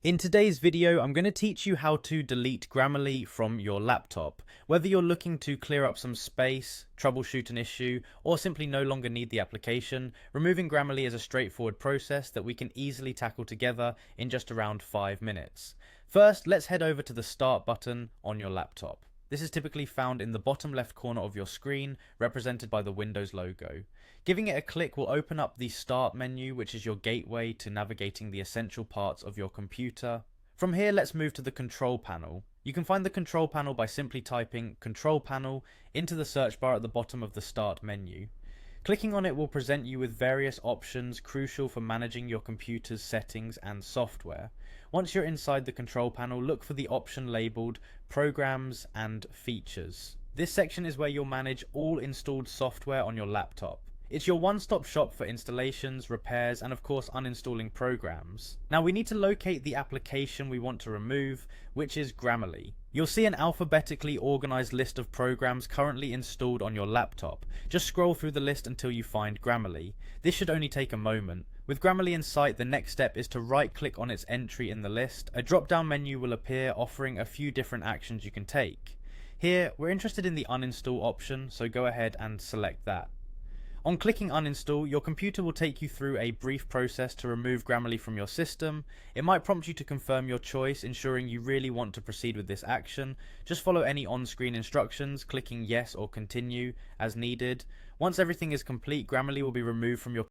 In today's video, I'm going to teach you how to delete Grammarly from your laptop. Whether you're looking to clear up some space, troubleshoot an issue, or simply no longer need the application, removing Grammarly is a straightforward process that we can easily tackle together in just around 5 minutes. First, let's head over to the Start button on your laptop. This is typically found in the bottom left corner of your screen, represented by the Windows logo. Giving it a click will open up the Start menu, which is your gateway to navigating the essential parts of your computer. From here, let's move to the Control Panel. You can find the Control Panel by simply typing Control Panel into the search bar at the bottom of the Start menu. Clicking on it will present you with various options crucial for managing your computer's settings and software. Once you're inside the control panel, look for the option labelled Programs and Features. This section is where you'll manage all installed software on your laptop. It's your one-stop shop for installations, repairs, and of course uninstalling programs. Now we need to locate the application we want to remove, which is Grammarly. You'll see an alphabetically organized list of programs currently installed on your laptop. Just scroll through the list until you find Grammarly. This should only take a moment. With Grammarly in sight, the next step is to right-click on its entry in the list. A drop-down menu will appear offering a few different actions you can take. Here, we're interested in the uninstall option, so go ahead and select that. On clicking uninstall, your computer will take you through a brief process to remove Grammarly from your system. It might prompt you to confirm your choice, ensuring you really want to proceed with this action. Just follow any on-screen instructions, clicking yes or continue as needed. Once everything is complete, Grammarly will be removed from your